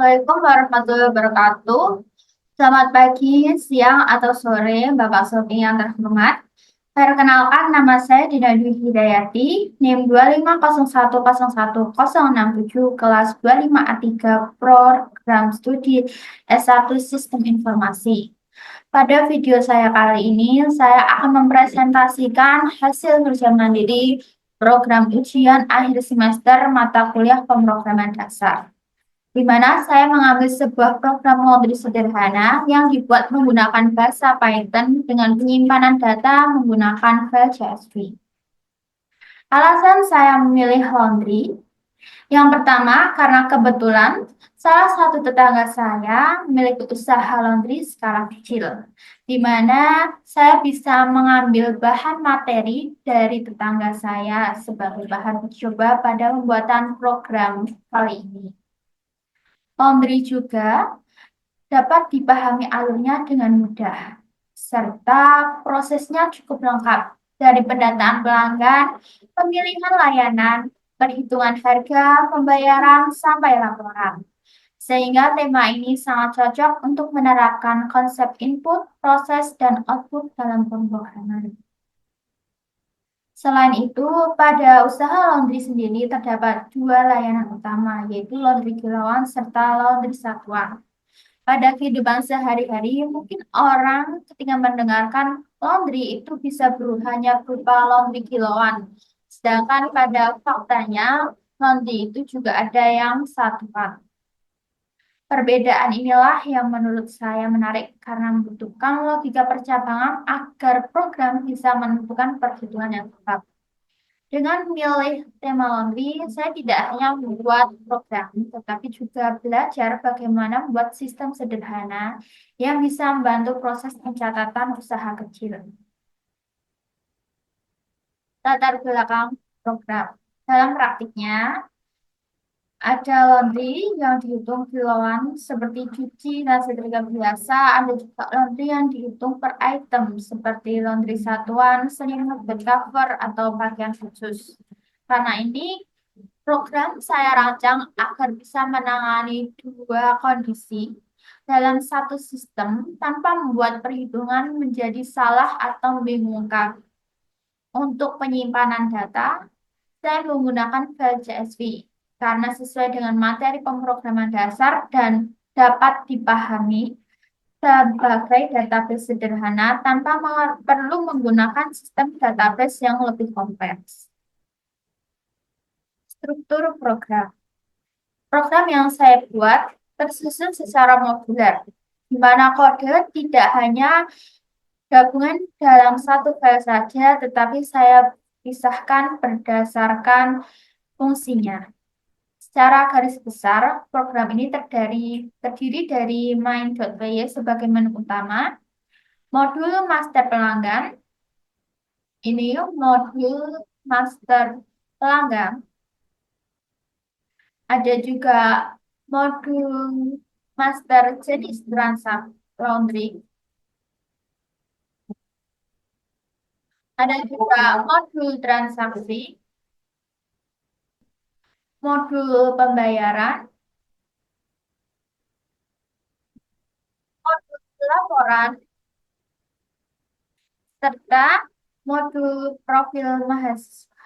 Assalamualaikum warahmatullahi wabarakatuh. Selamat pagi, siang, atau sore, Bapak Sofi yang terhormat. Perkenalkan, nama saya Dina Dwi Hidayati, NIM 250101067, kelas 25A3, Program Studi S1 Sistem Informasi. Pada video saya kali ini, saya akan mempresentasikan hasil kerja mandiri program ujian akhir semester mata kuliah pemrograman dasar, di mana saya mengambil sebuah program laundry sederhana yang dibuat menggunakan bahasa Python dengan penyimpanan data menggunakan file CSV. Alasan saya memilih laundry, yang pertama karena kebetulan salah satu tetangga saya memiliki usaha laundry skala kecil, di mana saya bisa mengambil bahan materi dari tetangga saya sebagai bahan uji coba pada pembuatan program kali ini. Laundry juga dapat dipahami alurnya dengan mudah, serta prosesnya cukup lengkap, dari pendataan pelanggan, pemilihan layanan, perhitungan harga, pembayaran, sampai laporan. Sehingga tema ini sangat cocok untuk menerapkan konsep input, proses, dan output dalam pemrograman. Selain itu, pada usaha laundry sendiri terdapat dua layanan utama, yaitu laundry kilauan serta laundry satuan. Pada kehidupan sehari-hari, mungkin orang ketika mendengarkan laundry itu bisa hanya berupa laundry kilauan. Sedangkan pada faktanya, laundry itu juga ada yang satuan. Perbedaan inilah yang menurut saya menarik karena membutuhkan logika percabangan agar program bisa menentukan perhitungan yang tepat. Dengan memilih tema laundry, saya tidak hanya membuat program, tetapi juga belajar bagaimana membuat sistem sederhana yang bisa membantu proses pencatatan usaha kecil. Latar belakang program. Dalam praktiknya, ada laundry yang dihitung kilauan seperti cuci dan setrika biasa. Ada juga laundry yang dihitung per item seperti laundry satuan, selimut, bed cover, atau pakaian khusus. Karena ini, program saya rancang agar bisa menangani dua kondisi dalam satu sistem tanpa membuat perhitungan menjadi salah atau membingungkan. Untuk penyimpanan data, saya menggunakan file CSV karena sesuai dengan materi pemrograman dasar dan dapat dipahami sebagai database sederhana tanpa perlu menggunakan sistem database yang lebih kompleks. Struktur program. Program yang saya buat tersusun secara modular, di mana kode tidak hanya gabungan dalam satu file saja, tetapi saya pisahkan berdasarkan fungsinya. Secara garis besar, program ini terdiri dari main.py sebagai menu utama, modul master pelanggan, ini modul master pelanggan, ada juga modul master jenis transaksi laundry, ada juga modul transaksi, modul pembayaran, modul laporan, serta modul profil mahasiswa.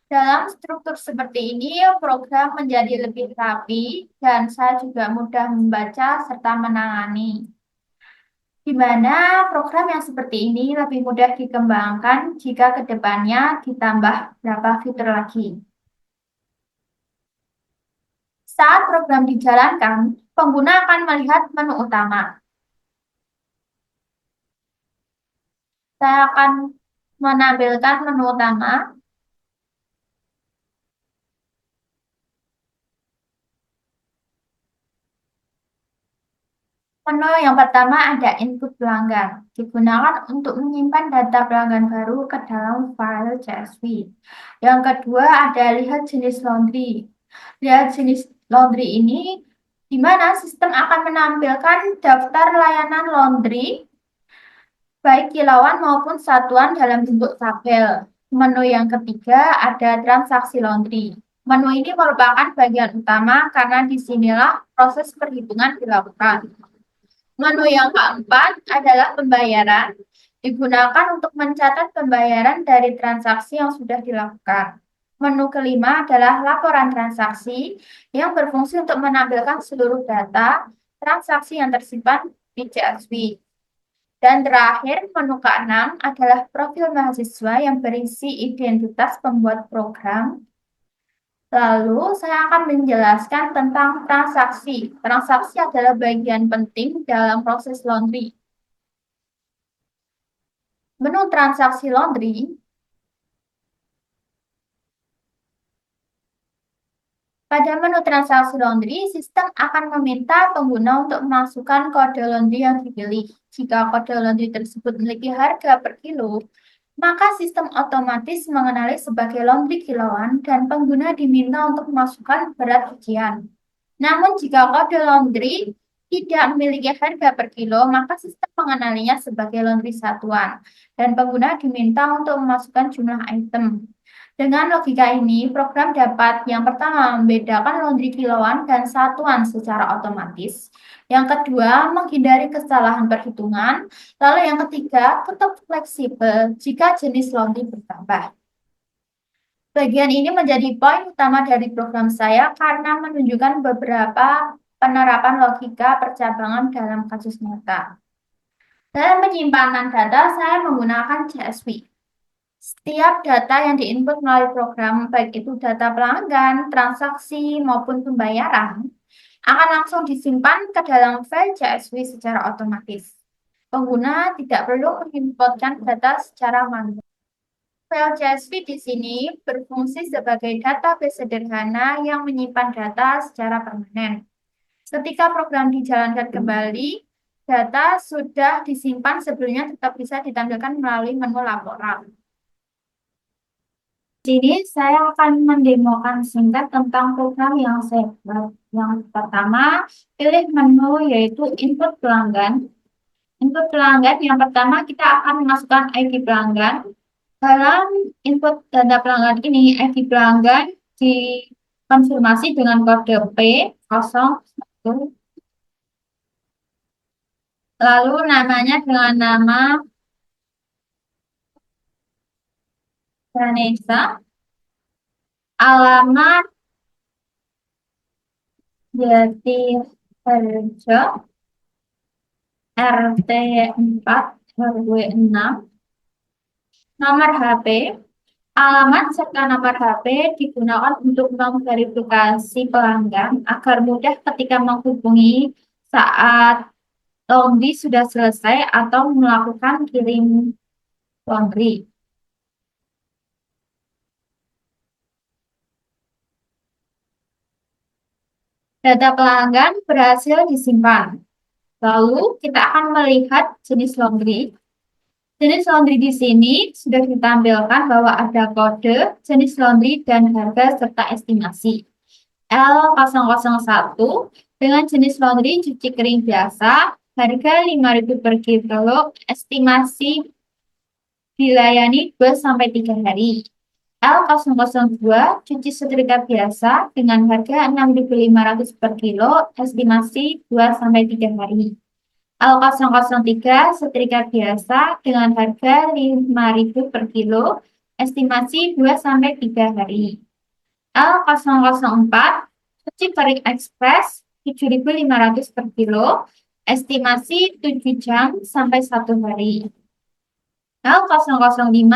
Dalam struktur seperti ini, program menjadi lebih rapi dan saya juga mudah membaca serta menangani. Di mana program yang seperti ini lebih mudah dikembangkan jika kedepannya ditambah beberapa fitur lagi. Saat program dijalankan, pengguna akan melihat menu utama. Saya akan menampilkan menu utama. Menu yang pertama ada input pelanggan, digunakan untuk menyimpan data pelanggan baru ke dalam file CSV. Yang kedua ada lihat jenis laundry. Lihat jenis laundry ini di mana sistem akan menampilkan daftar layanan laundry baik kilauan maupun satuan dalam bentuk tabel. Menu yang ketiga ada transaksi laundry. Menu ini merupakan bagian utama karena disinilah proses perhitungan dilakukan. Menu yang keempat adalah pembayaran, digunakan untuk mencatat pembayaran dari transaksi yang sudah dilakukan. Menu kelima adalah laporan transaksi yang berfungsi untuk menampilkan seluruh data transaksi yang tersimpan di CSV. Dan terakhir, menu keenam adalah profil mahasiswa yang berisi identitas pembuat program. Lalu, saya akan menjelaskan tentang transaksi. Transaksi adalah bagian penting dalam proses laundry. Menu transaksi laundry. Pada menu transaksi laundry, sistem akan meminta pengguna untuk memasukkan kode laundry yang dipilih. Jika kode laundry tersebut memiliki harga per kilo, maka sistem otomatis mengenali sebagai laundry kiloan dan pengguna diminta untuk memasukkan berat cucian. Namun jika kode laundry tidak memiliki harga per kilo, maka sistem mengenalinya sebagai laundry satuan dan pengguna diminta untuk memasukkan jumlah item. Dengan logika ini, program dapat yang pertama membedakan laundry kiloan dan satuan secara otomatis. Yang kedua, menghindari kesalahan perhitungan. Lalu yang ketiga, tetap fleksibel jika jenis laundry bertambah. Bagian ini menjadi poin utama dari program saya karena menunjukkan beberapa penerapan logika percabangan dalam kasus nyata. Dalam penyimpanan data, saya menggunakan CSV. Setiap data yang diinput melalui program, baik itu data pelanggan, transaksi, maupun pembayaran, akan langsung disimpan ke dalam file CSV secara otomatis. Pengguna tidak perlu menginputkan data secara manual. File CSV di sini berfungsi sebagai database sederhana yang menyimpan data secara permanen. Ketika program dijalankan kembali, data sudah disimpan sebelumnya tetap bisa ditampilkan melalui menu laporan. Di sini saya akan mendemokan singkat tentang program yang saya buat. Yang pertama, pilih menu yaitu input pelanggan. Input pelanggan yang pertama kita akan memasukkan ID pelanggan. Dalam input data pelanggan ini, ID pelanggan dikonfirmasi dengan kode P01. Lalu namanya dengan nama Vanessa. Alamat Jatiharjo, RT 4 RW 6. Nomor HP. Alamat serta nomor HP digunakan untuk memverifikasi pelanggan agar mudah ketika menghubungi saat laundry sudah selesai atau melakukan kirim laundry. Data pelanggan berhasil disimpan. Lalu kita akan melihat jenis laundry. Jenis laundry di sini sudah ditampilkan bahwa ada kode, jenis laundry, dan harga serta estimasi. L001 dengan jenis laundry cuci kering biasa, harga 5.000 per kilo, estimasi dilayani 2-3 hari. L002 cuci setrika biasa dengan harga 6.500 per kilo, estimasi 2-3 hari. L003 setrika biasa dengan harga 5.000 per kilo, estimasi 2-3 hari. L004 cuci kering ekspres 7.500 per kilo, estimasi 7 jam sampai 1 hari. L005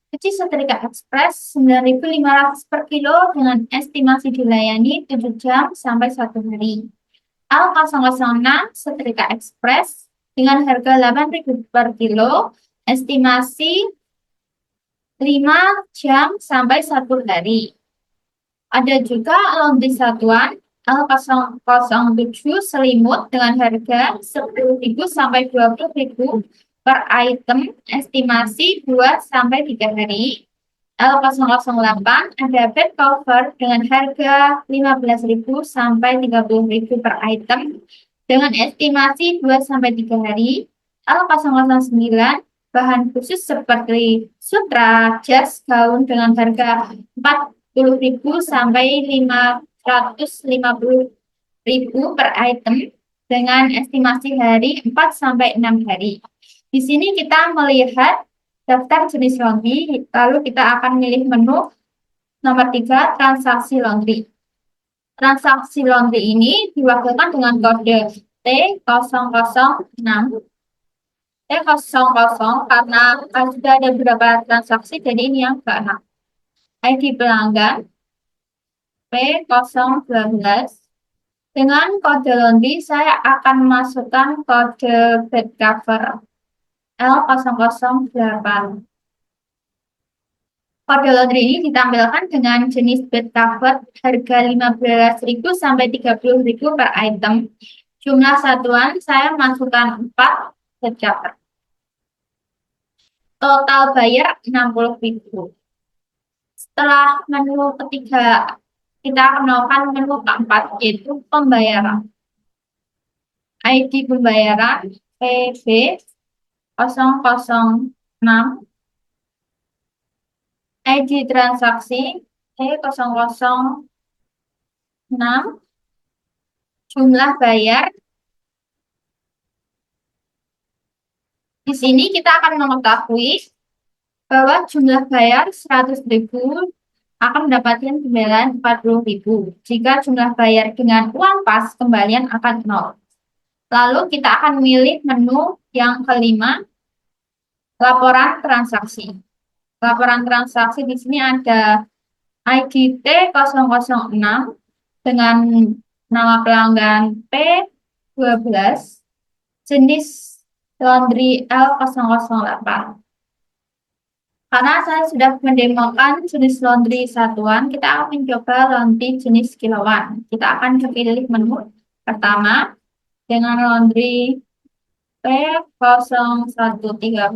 cuci setrika ekspres 9.500 per kilo dengan estimasi dilayani 7 jam sampai 1 hari. L006 setrika ekspres dengan harga 8.000 per kilo, estimasi 5 jam sampai 1 hari. Ada juga laundry satuan L007 selimut dengan harga 10.000 sampai 20.000 per item, estimasi 2-3 hari. L008 ada bed cover dengan harga 15.000 sampai 30.000 per item dengan estimasi 2-3 hari. L009 bahan khusus seperti sutra, jas, gaun dengan harga 10.000 sampai 550.000 per item dengan estimasi hari 4 sampai 6 hari. Di sini kita melihat daftar jenis laundry, lalu kita akan milih menu nomor 3, transaksi laundry. Transaksi laundry ini diwakilkan dengan kode T006 T00 karena sudah ada beberapa transaksi, jadi ini yang ke-6. ID pelanggan P012. Dengan kode laundry, saya akan masukkan kode bed cover L008. Kode laundry ini ditampilkan dengan jenis bed cover harga 15.000 sampai 30.000 per item. Jumlah satuan saya masukkan 4 bed cover. Total bayar 60.000. Setelah menu ketiga, kita akan melakukan menu keempat, yaitu pembayaran. ID pembayaran PB006, ID transaksi E006, jumlah bayar. Di sini kita akan mengetahui bahwa jumlah bayar 100.000 akan mendapatkan kembalian 40.000. Jika jumlah bayar dengan uang pas, kembalian akan 0. Lalu kita akan memilih menu yang kelima, laporan transaksi. Laporan transaksi di sini ada ID T006 dengan nama pelanggan P12, jenis laundry L008. Karena saya sudah mendemokan jenis laundry satuan, kita akan mencoba laundry jenis kiloan. Kita akan pilih menu pertama dengan laundry P0113,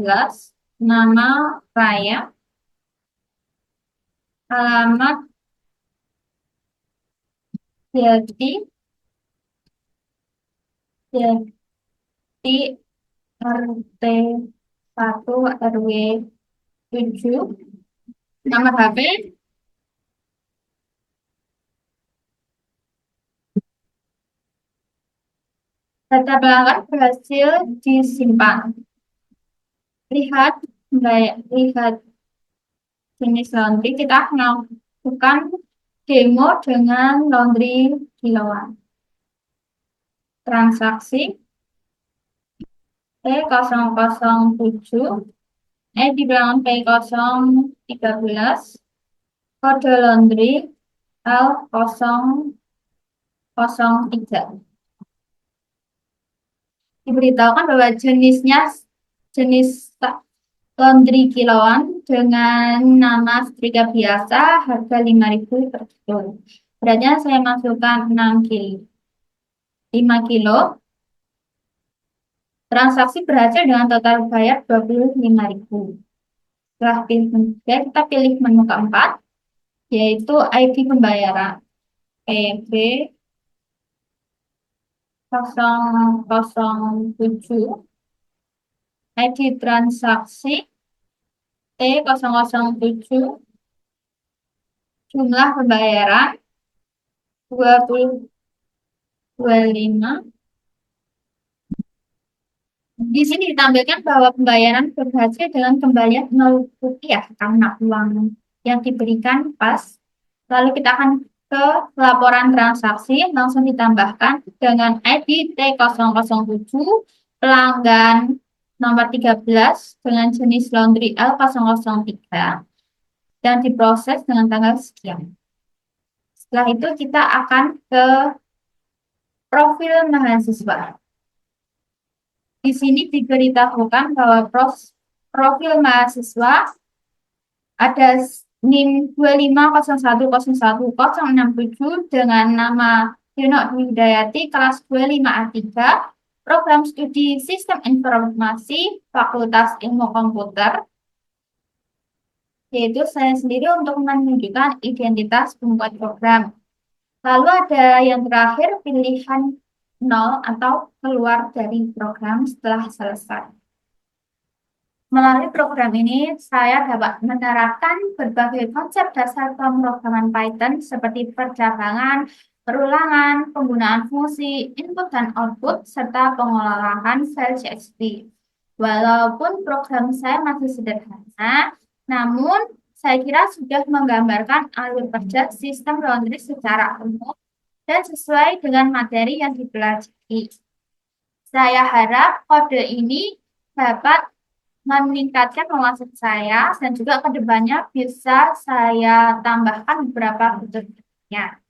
nama Raya, alamat Jati, RT 1 RW 7, nomor HP data pelanggan berhasil disimpan. Lihat jenis laundry, kita melakukan demo dengan laundry kiloan. Transaksi P007, di pelanggan P013, kode laundry L003. Diberitahukan bahwa jenis laundry kiloan dengan nama setrika biasa harga 5.000 per kilo. Beratnya saya masukkan 6 kilo. 5 kilo. Transaksi berhasil dengan total bayar 25.000. Setelah pilih menu, kita pilih menu keempat, yaitu ID pembayaran PB 007, ID transaksi T007, jumlah pembayaran 20.25. Di sini ditampilkan bahwa pembayaran berhasil dengan kembalian 0 rupiah karena uang yang diberikan pas. Lalu kita akan ke laporan transaksi, langsung ditambahkan dengan ID T007, pelanggan nomor 13 dengan jenis laundry L003, dan diproses dengan tanggal sekian. Setelah itu kita akan ke profil mahasiswa. Di sini diberitahukan bahwa profil mahasiswa ada NIM 250101067 dengan nama Yuno Dwi Hidayati, kelas 25A3, program studi Sistem Informasi, Fakultas Ilmu Komputer, yaitu saya sendiri untuk menunjukkan identitas pembuat program. Lalu ada yang terakhir, pilihan 0 atau keluar dari program setelah selesai. Melalui program ini, saya dapat menerapkan berbagai konsep dasar pemrograman Python seperti percabangan, perulangan, penggunaan fungsi, input dan output, serta pengolahan file CSV. Walaupun program saya masih sederhana, namun saya kira sudah menggambarkan alur kerja sistem laundry secara umum dan sesuai dengan materi yang dipelajari. Saya harap kode ini dapat meningkatkan wawasan saya dan juga kedepannya bisa saya tambahkan beberapa fiturnya.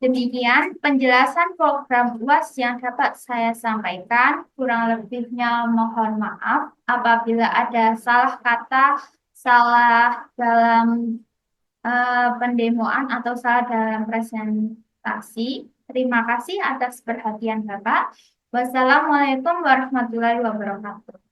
Demikian penjelasan program UAS yang dapat saya sampaikan. Kurang lebihnya mohon maaf apabila ada salah kata, salah dalam pendemoan atau salah dalam presentasi. Terima kasih atas perhatian Bapak. Wassalamualaikum warahmatullahi wabarakatuh.